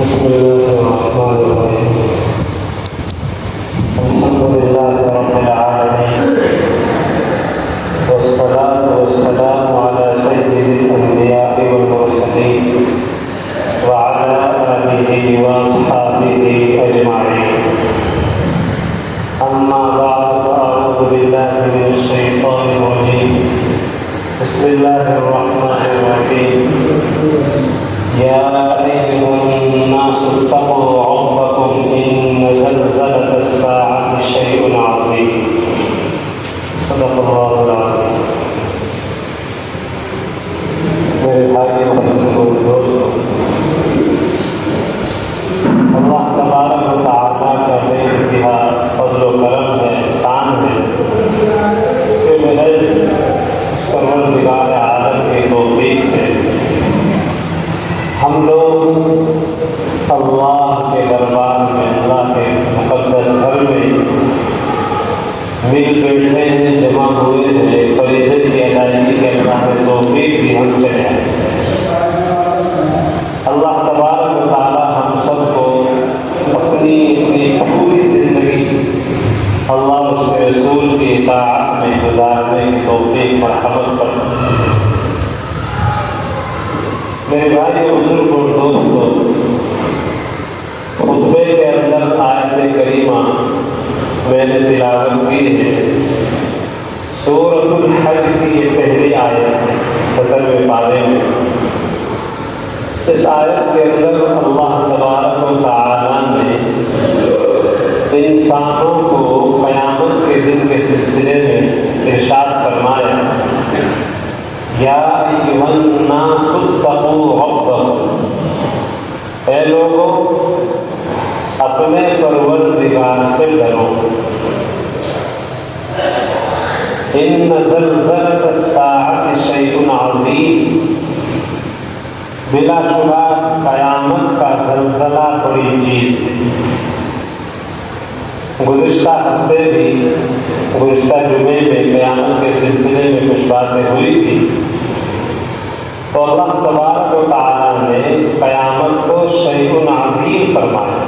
بسم الله الرحمن الرحيم. الحمد لله رب العالمين، والصلاة والسلام على سيد الأنبياء والمرسلين وعلى آله وأصحابه أجمعين. أما بعد، فأعوذ بالله من الشيطان الرجيم. بسم الله الرحمن الرحيم. يا أيها الناس اتقوا ربكم إن زلزلة الساعة شيء عظيم. صدق الله العظيم. میرے بھائیوں اور دوستوں، اللہ تبارک و تعالیٰ کا بے انتہا فضل و کرم ہے، احسان ہے کہ محض پروردگار عالم کے توفیق سے ہم لوگ اللہ کے دربار میں، اللہ کے مقدس گھر میں مل بیٹھے ہیں، جمع ہوئے ہیں، فریضے کی ادائیگی کے اللہ نے توفیق بھی ہم چلے ہیں۔ اللہ تبارک و تعالیٰ ہم سب کو اپنی پوری زندگی اللہ اور اس کے رسول کی اطاعت میں گزارنے کی توفیق مرحمت پر۔ میرے بھائی بزرگ اور دوستوں، خطبے کے اندر آیت کریمہ میں نے تلاوت کی ہے، سورۃ الحج کی یہ پہلی آیت ہے 17ویں پارے میں۔ اس آیت کے اندر اللہ تبارک و تعالیٰ نے انسانوں کو قیامت کے دن کے سلسلے میں ارشاد فرمایا، یا ایھا الناس اتقوا ربکم، اے لوگوں اپنے پروردگار سے ڈرو۔ ان زلزلۃ الساعۃ شیء عظیم، بلا شبہ قیامت کا زلزلہ بڑی چیز ہے۔ گزشتہ ہفتے بھی، گزشتہ جمعے میں قیامت کے سلسلے میں کچھ باتیں ہوئی تھی، تو اللہ تبارک و تعالیٰ نے قیامت کو شیء عظیم فرمایا،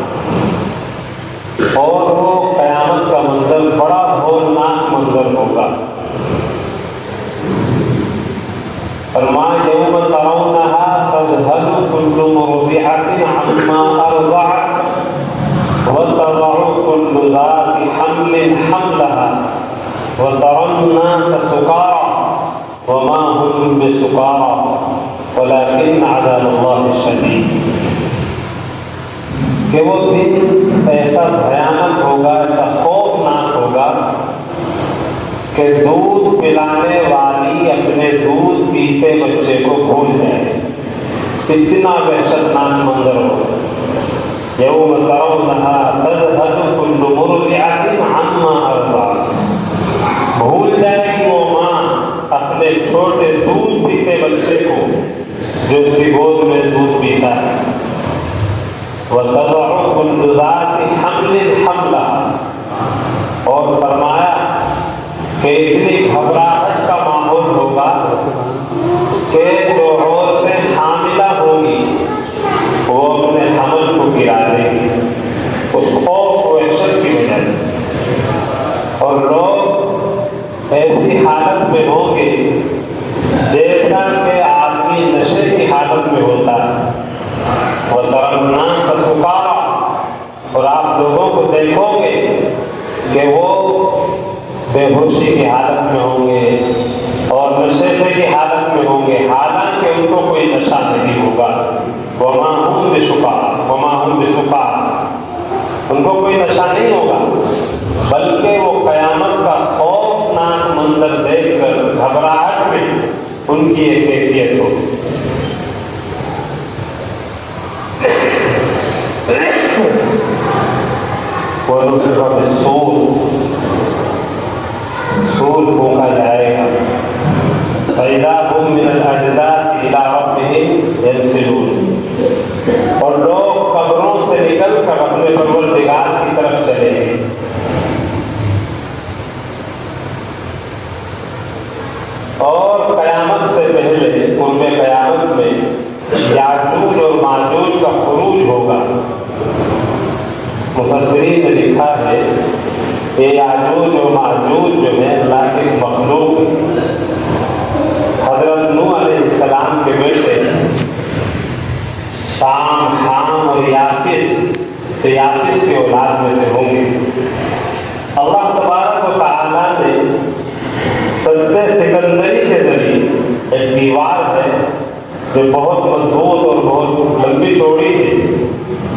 اور وہ قیامت کا منظر بڑا ہولناک منظر ہوگا۔ فرمایا، یوم ترونہا تذہل کل مرضعۃ عما ارضعت وتضع كل ذات حمل حملها وترى الناس سكارى وما هم بسكارى ولكن عذاب الله شديد۔ کہ وہ دن ایسا بھیانک ہوگا، ایسا خوفناک ہوگا کہ دودھ پلانے والی اپنے دودھ پیتے بچے کو بھول جائے، اتنا وحشتناک منظر ہوگا۔ یوم ترونہا تذہل کل مرضعۃ عما ارضعت، بھول جائے گی وہ ماں اپنے چھوٹے دودھ پیتے بچے کو جو اس کی گود میں دودھ پیتا ہے۔ وَتَضَعُ كُلُّ ذَاتِ حَمْلٍ حَمْلَهَا، اور فرمایا کہ اتنی گھبراہٹ کا ماحول ہوگا کہ جو عورتیں حاملہ ہوگی وہ اپنے حمل کو گرا دیں گی اس خوف و وحشت کی وجہ سے، اور لوگ ایسی حالت میں ہوں گے جیسا کہ آدمی نشے کی حالت میں ہوتا ہے۔ وَتَرَى النَّاسَ سُكَارَىٰ، اور آپ لوگوں کو دیکھو گے کہ وہ بے ہوشی کی حالت میں ہوں گے اور نشے سے کی حالت میں ہوں گے، حالانکہ ان کو کوئی نشہ نہیں ہوگا۔ وَمَا هُمْ بِسُكَارَىٰ وَمَا هُمْ بِسُكَارَىٰ، ان کو کوئی نشہ نہیں ہوگا، بلکہ وہ قیامت کا خوفناک منظر دیکھ کر گھبراہٹ میں ان کی ایک کیفیت ہوگی۔ وَنُفِخَ فِي الصُّورِ، سور پھونکا جائے گا۔ فَإِذَا هُمْ مِنَ الْأَجْدَاثِ إِلَىٰ رَبِّهِمْ يَنْسِلُونَ، اور لوگ قبروں سے نکل کر اپنے پروردگار کی طرف چلے گئے۔ اور قیامت سے پہلے قرب قیامت میں یاجوج اور ماجوج کا خروج ہوگا۔ مفسرین نے لکھا ہے کہ یاجوج و ماجوج جو ہے اللہ کی مخلوق ہے۔ حضرت نوح علیہ السلام کے بیٹے سام، حام اور یافس کی اولاد میں سے ہوں گے۔ اللہ تبارک و تعالیٰ نے سد سکندری کے ذریعے ایک دیوار ہے جو بہت مضبوط اور بہت لمبی چوڑی ہے،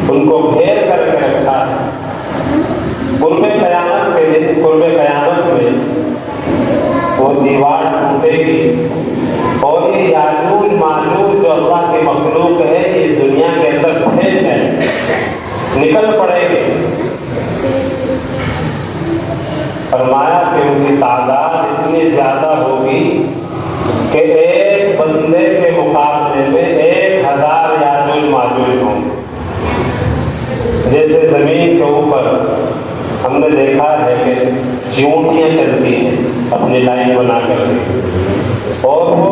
ان کو گھیر کر کے رکھا ہے۔ قرب قیامت کے دن، قرب قیامت میں وہ دیوار ٹوٹے گی اور یہ یاجوج ماجوج جو اللہ کی مخلوق ہے یہ دنیا کے اندر پھیل جائیں گے، نکل پڑے گے۔ فرمایا کہ ان کی تعداد اتنی زیادہ ہوگی کہ ایک بندے کے مقابلے میں 1000 یاجوج ماجوج ہوں گے۔ جیسے زمین کے اوپر ہم نے دیکھا ہے کہ چیونٹیاں چلتی ہیں اپنی لائن بنا کر کے، اور وہ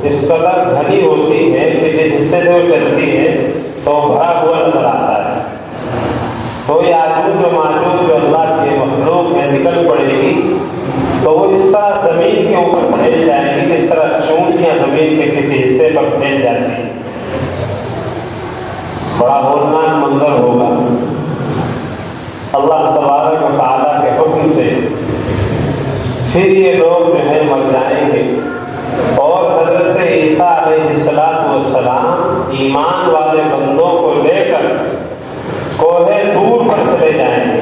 اس قدر گھنی ہوتی ہے کہ جس حصے سے وہ چلتی ہے تو بھرا ہوا نظر آتا ہے۔ تو یاجوج و ماجوج جو اللہ کی مخلوق ہے نکل پڑے گی تو وہ اس طرح زمین کے اوپر پھیل جائے گی جس طرح چونٹیاں زمین کے کسی حصے پر پھیل جاتی ہیں۔ بڑا ہولناک منظر ہوگا۔ اللہ تبارک و تعالیٰ کے حکم سے پھر یہ لوگ جو ہے مر جائیں گے، اور حضرت عیسیٰ علیہ السلام ایمان والے بندوں کو لے کر کوہ دور پر چلے جائیں گے،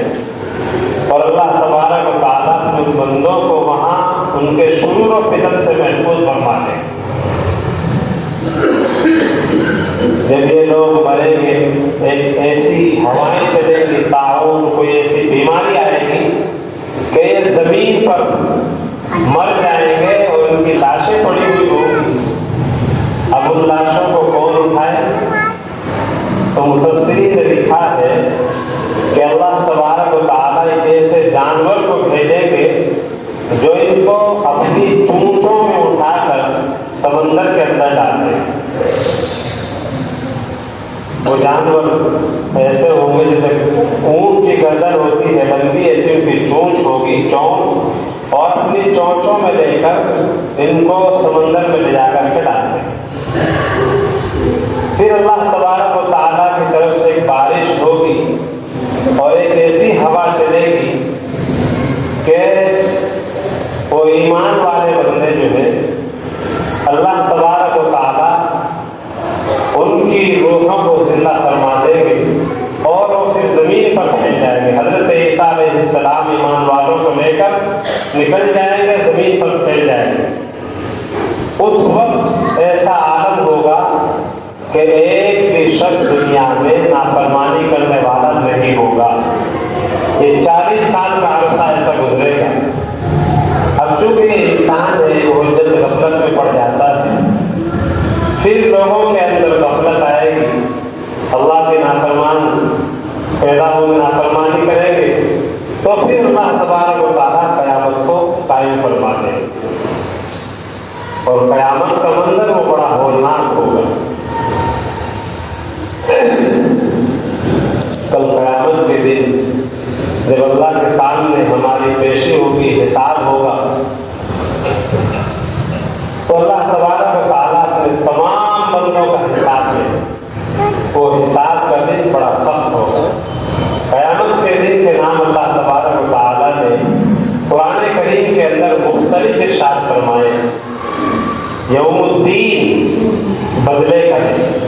اور اللہ تبارک و تعالیٰ ان بندوں کو وہاں ان کے شرور و فتن سے محفوظ فرما دیں۔ جب یہ لوگ مریں گے ایک ایسی ہوائیں چلیں گی، طاعون، کوئی ایسی بیماری آئے گی کہ یہ زمین پر مر جائیں گے اور ان کی لاشیں پڑی ہوئی ہوگی۔ اب ان لاشوں کو کون اٹھائے؟ تو مفسرین نے لکھا ہے کہ اللہ تبارک و تعالیٰ ایک ایسے جانور کو بھیجیں گے جو ان کو اپنی چونچوں میں اٹھا کر سمندر کے اندر ڈال دیں۔ وہ جانور ایسے ہوں گے جیسے اونٹ کی گردن ہوتی ہے لمبی، ایسی ان کی چونچ ہوگی، چونچ، اور اپنی چونچوں میں لے کر ان کو سمندر میں لے جا کر کے ڈال دیں۔ پھر اللہ تبارک و تعالیٰ کی طرف سے ایک بارش ہوگی اور ایک ایسی ہوا چلے گی کہ وہ ایمان والے بندے جو ہیں اللہ تبارک و تعالیٰ ان کی روحوں کو زندہ فرما دیں گے اور وہ پھر زمین پر پھیل جائیں گے۔ حضرت عیسیٰ علیہ السلام ایمان والوں کو لے کر نکل جائیں گے، زمین پر پھیل جائیں گے۔ اس وقت ایسا عالم ہوگا کہ ایک بھی شخص دنیا میں نافرمانی کرنے والا نہیں ہوگا۔ یہ 40 سال کا عرصہ ایسا گزرے گا۔ اب چونکہ یہ انسان ہے وہ جلد غفلت میں پڑ جاتا ہے، پھر لوگوں کے اندر غفلت آئے گی، اللہ کے نافرمان پیدا ہوں گے، نافرمانی کریں گے، تو پھر اللہ تبارک و تعالیٰ قیامت کو قائم فرما دیں گے، اور قیامت کا منظر وہ بڑا ہولناک ہوگا۔ کل قیامت کے دن جب اللہ کے سامنے ہماری پیشی ہوگی، حساب ہوگا، تو اللہ تبارک و تعالیٰ سے تمام بندوں کا حساب ہے۔ وہ حساب کا دن بڑا سخت ہوگا۔ قیامت کے دن کے نام اللہ تبارک و تعالیٰ نے قرآن کریم کے اندر مختلف ارشاد فرمائے۔ یوم الدین، بدلے کا دن۔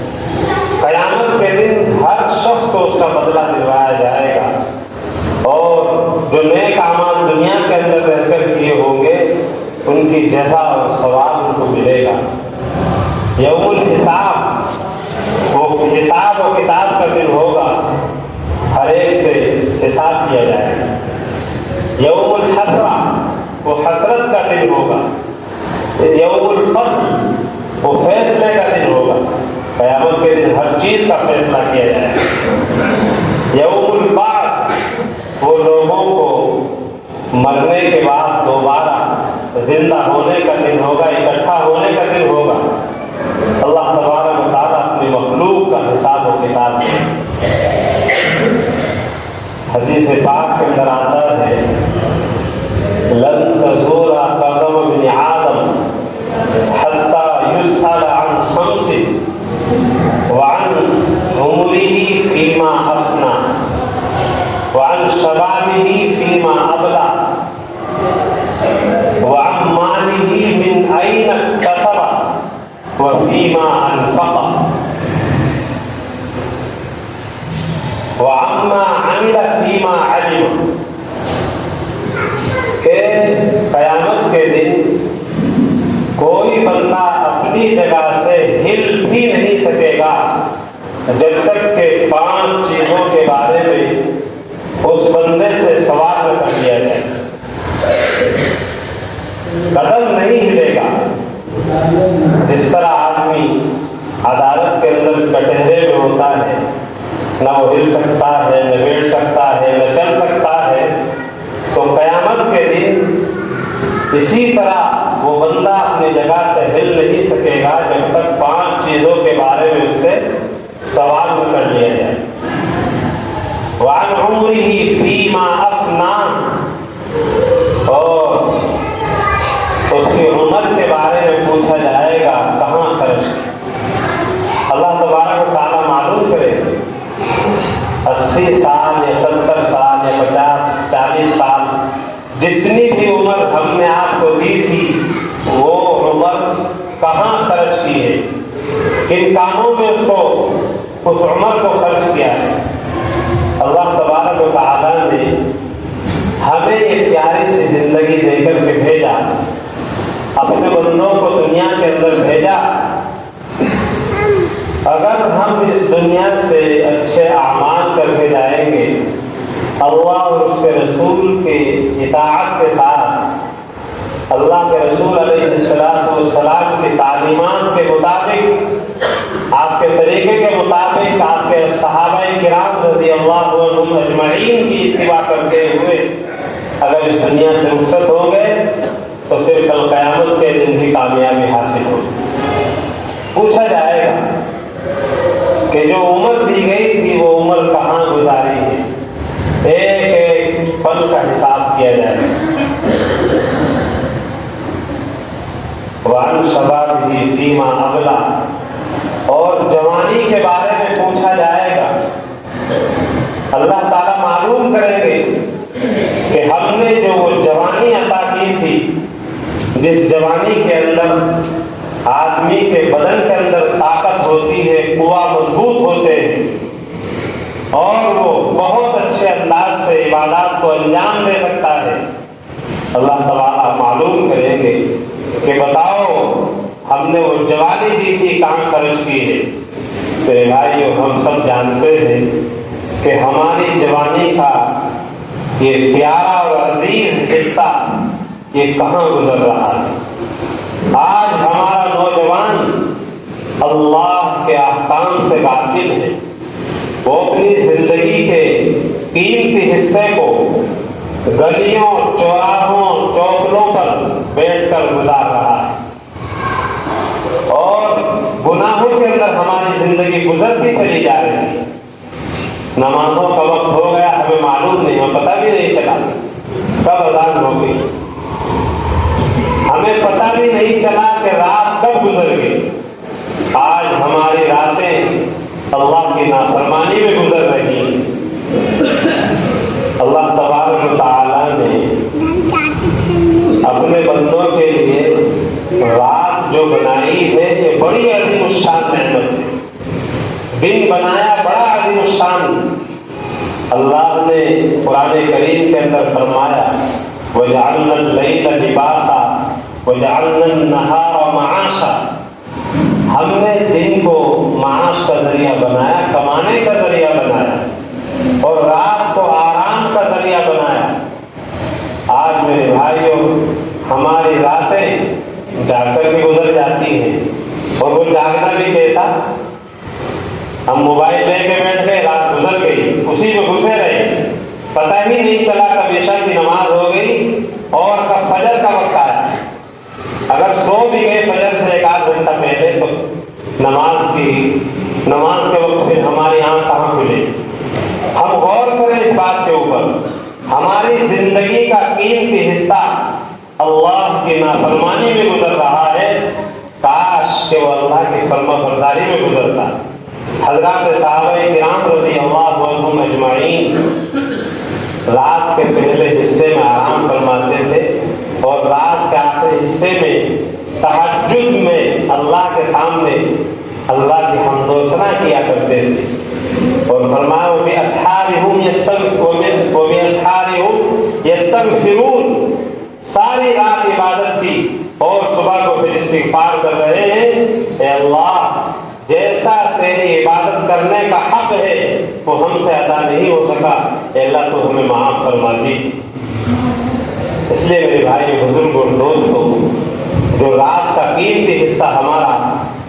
قیامت کے دن ہر شخص کو اس کا بدلہ دلوایا جائے گا، اور جو نیک اعمال دنیا کے اندر رہ کر کیے ہوں گے ان کی جزا اور ثواب ان کو ملے گا۔ یوم الحساب، وہ حساب و کتاب کا دن ہوگا، ہر ایک سے حساب کیا جائے گا۔ یوم الحسرہ، وہ حسرت کا دن ہوگا۔ یوم الفصل، وہ فیصلے کا دن ہوگا۔ قیامت کے دن ہر چیز کا فیصلہ کیا جائے گا۔ یوم البعث، وہ لوگوں کو مرنے کے بعد دوبارہ زندہ ہونے کا دن ہوگا، اکٹھا ہونے کا دن ہوگا۔ اللہ تبارک و تعالیٰ اپنی مخلوق کا حساب و کتاب حدیث پاک کے اندر آتا ہے لن تزول قدم ابن آدم حتى يسأل عن خمس وعن عمره فيما أفنى وعن شبابه فيما أبلى وعن ماله من أين اكتسب وفيما أنفق وعما عمل فيما علم. کہ قیامت کے دن کوئی بندہ اپنی جگہ سے ہل بھی نہیں سکے گا جب تک کہ 5 چیزوں کے بارے میں اس بندے سے سوال نہ کر لیا جائے. قدم نہیں ہلے گا. جس طرح آدمی عدالت کے اندر کٹہرے میں ہوتا ہے، نہ وہ ہل سکتا ہے، نہ بیٹھ سکتا ہے، نہ چل سکتا ہے، تو قیامت کے دن اسی طرح وہ بندہ اپنی جگہ سے ہل نہیں سکے گا جب تک 5 چیزوں کے بارے میں اس سے سوال نہ کر لیا جائے. وعن عمره فیما افنا، اور اس کی عمر کے بارے میں پوچھا جائے گا کہاں خرچ کی. اللہ تبارک و تعالیٰ معلوم کرے 80 سال یا 70 سال یا 50 40 سال جتنی بھی عمر ہم نے آپ کو دی تھی وہ عمر کہاں خرچ کی ہے، کن کاموں میں اس عمر کو خرچ کیا ہے. اللہ تبارک و تعالیٰ نے ہمیں یہ پیاری سی زندگی دے کر کے بھیجا، اپنے بندوں کو دنیا کے اندر بھیجا. اگر ہم اس دنیا سے اچھے اعمال کر کے جائیں گے، اللہ اور اس کے رسول کے اطاعت کے ساتھ، اللہ کے رسول علیہ السلام کی تعلیمات کے مطابق، آپ کے طریقے کے مطابق، آپ کے صحابہ کرام رضی اللہ عنہم اجمعین کی اتباع کرتے ہوئے اگر اس دنیا سے رخصت ہو گئے تو پھر کل قیامت کے دن بھی کامیابی حاصل ہوگی. پوچھا جائے گا کہ جو عمر دی گئی تھی وہ عمر کہاں گزاری ہے. ایک ایک پل کا حساب کیا جائے گا. وعن شبابہ فیما ابلا، اور جوانی کے بارے میں پوچھا جائے گا. اللہ تعالیٰ معلوم کریں گے کہ ہم نے جو وہ جوانی عطا کی تھی، جس جوانی کے اندر آدمی کے بدن کے اندر طاقت ہوتی ہے، قوا مضبوط ہوتے ہیں، اور وہ بہت اچھے انداز سے عبادات کو انجام دے سکتا ہے. اللہ تعالیٰ معلوم کریں گے کہ بتاؤ ہم نے وہ جوانی دی تھی کہاں خرچ کی ہے. میرے بھائیو، ہم سب جانتے ہیں کہ ہماری جوانی کا یہ پیارا اور عزیز حصہ یہ کہاں گزر رہا ہے. آج ہمارا نوجوان اللہ کے احکام سے غافل ہے. وہ اپنی زندگی کے قیمتی حصے کو گلیوں، چوراہوں، چوکلوں پر بیٹھ کر گزار رہا ہے، اور گناہوں کے اندر ہماری زندگی گزرتی چلی جا رہی ہے. نمازوں کا وقت ہو گیا، ہمیں معلوم نہیں، ہمیں پتہ بھی نہیں چلا کب اذان ہو گئی، ہمیں پتہ بھی نہیں چلا کہ رات کب گزر گئی. آج ہماری راتیں اللہ کی نافرمانی میں گزر رہی ہیں. اللہ تبارک و تعالیٰ نے اپنے بندوں کے لیے رات جو بنائی ہے یہ بڑی عظیم الشان نعمت ہے. دن بنایا بڑا عظیم الشان. اللہ نے قرآن کریم کے اندر فرمایا وَجَعَلْنَا اللَّيْلَ لِبَاسًا وَجَعَلْنَا النَّهَارَ مَعَاشًا. ہم نے دن کو معاش کا ذریعہ بنایا، کمانے کا ذریعہ بنایا، اور رات کو آرام کا ذریعہ بنایا. آج میرے بھائیوں، ہماری راتیں جاگ کر کے گزر جاتی ہیں، اور وہ جاگنا بھی کیسا؟ ہم موبائل لے کے بیٹھ گئے، رات گزر گئی، اسی میں گھسے رہے، پتہ ہی نہیں چلا کب عشاء کی نماز ہو گئی اور کب فجر کا وقت آیا. اگر سو بھی گئے فجر سے 1 گھنٹہ پہلے تو نماز کے وقت پھر ہماری آنکھ کہاں کھلے. ہماری زندگی کا قیمتی حصہ اللہ کی نافرمانی میں گزر رہا ہے، کاش کہ وہ اللہ کی فرما برداری میں گزرتا۔ حضرات صحابہ کرام رضی اللہ عنہم اجمعین رات کے پہلے حصے میں آرام فرماتے تھے اور رات کے آخری حصے میں تہجد میں اللہ کے سامنے اللہ کی حمد و ثنا کیا کرتے تھے، اور فرمایا وَبِأَسْحَارِهُمْ يَسْتَغْفِرُونَ، ساری رات عبادت کی اور صبح کو پھر استغفار کر رہے ہیں، اے اللہ جیسا تیری عبادت کرنے کا حق ہے وہ ہم سے ادا نہیں ہو سکا، اے اللہ تو ہمیں معاف فرما دی۔ اس لیے میرے بھائی بزرگ اور دوستوں، جو رات کا قیمتی حصہ ہمارا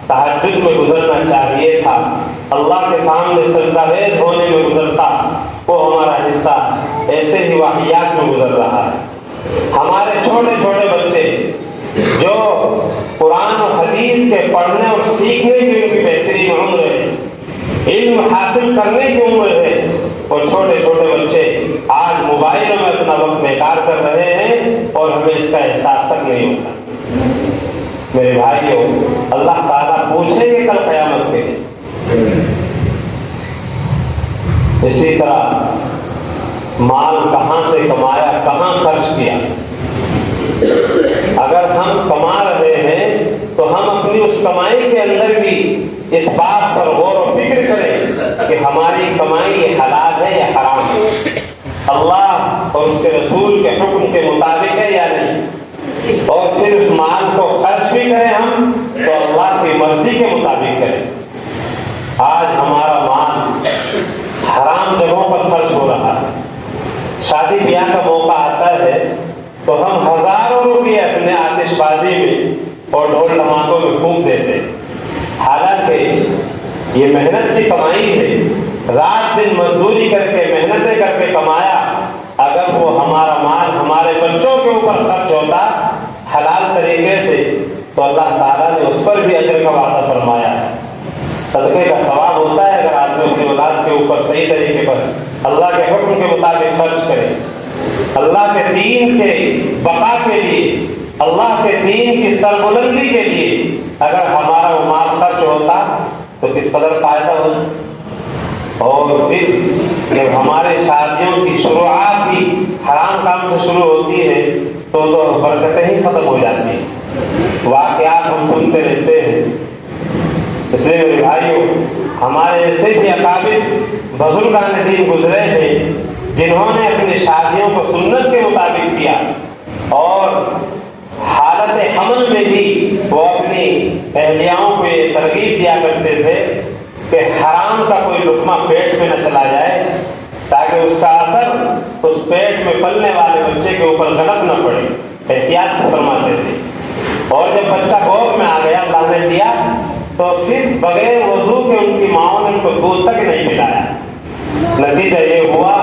تہجد میں گزرنا چاہیے تھا، اللہ کے سامنے سجدہ ریز ہونے میں گزرتا، وہ ہمارا حصہ ایسے ہی واقعات میں گزر رہا ہے۔ ہمارے چھوٹے چھوٹے بچے جو قرآن اور حدیث کے پڑھنے اور سیکھنے کی ان کی بہترین عمر ہے، علم حاصل کرنے کی عمر ہے، اور چھوٹے چھوٹے بچے آج موبائلوں میں اپنا وقت بیکار کر رہے ہیں اور ہمیں اس کا احساس تک نہیں ہوتا۔ میرے بھائیوں، اللہ تعالیٰ پوچھیں گے کل قیامت کے دن۔ اسی طرح مال کہاں سے کمایا، کہاں خرچ کیا۔ اگر ہم کما رہے ہیں تو ہم اپنی اس کمائی کے اندر بھی اس بات پر غور و فکر کریں کہ ہماری کمائی یہ حلال ہے یا حرام ہے، اللہ اور اس کے رسول کے حکم کے مطابق ہے یا نہیں، اور پھر اس مال کو خرچ بھی کریں ہم تو اللہ کی مرضی کے مطابق کریں۔ آج ہمارا مال حرام جگہوں پر خرچ ہو رہا ہے، شادی بیاہ کا موقع آتا ہے تو ہم ہزاروں روپئے اپنے آتش بازی میں اور ڈھول دھماکوں میں پھونک دیتے ہیں، حالانکہ یہ محنت کی کمائی ہے، رات دن مزدوری کر کے محنتیں کر کے کمایا، اگر وہ ہمارا مال ہمارے بچوں کے اوپر خرچ ہوتا حلال طریقے سے تو اللہ تعالیٰ نے اس پر بھی اجر کا وعدہ فرمایا ہے۔ صدقے کا ثواب ہوتا ہے اگر آدمی اپنی اولاد کے اوپر صحیح طریقے پر اللہ کے حکم کے مطابق خرچ کرے، اللہ کے دین کے بقا کے لیے، اللہ کے دین کی سربلندی کے لیے اگر ہمارا وہ مال خرچ ہوتا تو کس قدر فائدہ ہوتا۔ اور پھر جب ہمارے شادیوں کی شروعات بھی حرام کام سے شروع ہوتی ہے تو برکتیں ہی ختم ہو جاتی ہیں، واقعات ہم سنتے رہتے ہیں۔ اس لیے میرے بھائیوں، ہمارے ایسے بھی اکابر بزرگان دین گزرے ہیں جنہوں نے اپنی شادیوں کو سنت کے مطابق کیا، اور حالت حمل میں بھی وہ اپنی اہلیاؤں کو یہ ترغیب دیا کرتے تھے کہ حرام کا کوئی لقمہ پیٹ میں نہ چلا جائے تاکہ اس کا اثر اس پیٹ میں پلنے والے بچے کے اوپر غلط نہ پڑے، احتیاط فرماتے تھے۔ اور جب بچہ گود میں آ گیا، اللہ نے دیا، تو پھر بغیر وضو کے ان کی ماؤں نے ان کو دودھ تک نہیں پلایا۔ نتیجہ یہ ہوا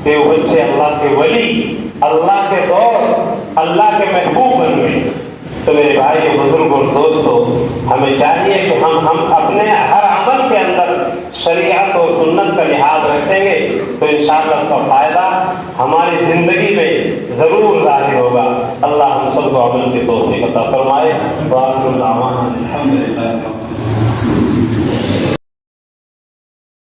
کہ وہ بچے اللہ کے ولی، اللہ کے دوست، اللہ کے محبوب بن گئے۔ تو میرے بھائی بزرگ اور دوستوں، ہمیں چاہیے کہ ہم اپنے ہر عمل کے اندر شریعت اور سنت کا لحاظ رکھیں گے تو انشاءاللہ اس کا فائدہ ہماری زندگی میں ضرور ظاہر ہوگا۔ اللہ ہم سب کو عمل کی توفیق عطا فرمائے۔ وآخر دعوانا الحمدللہ۔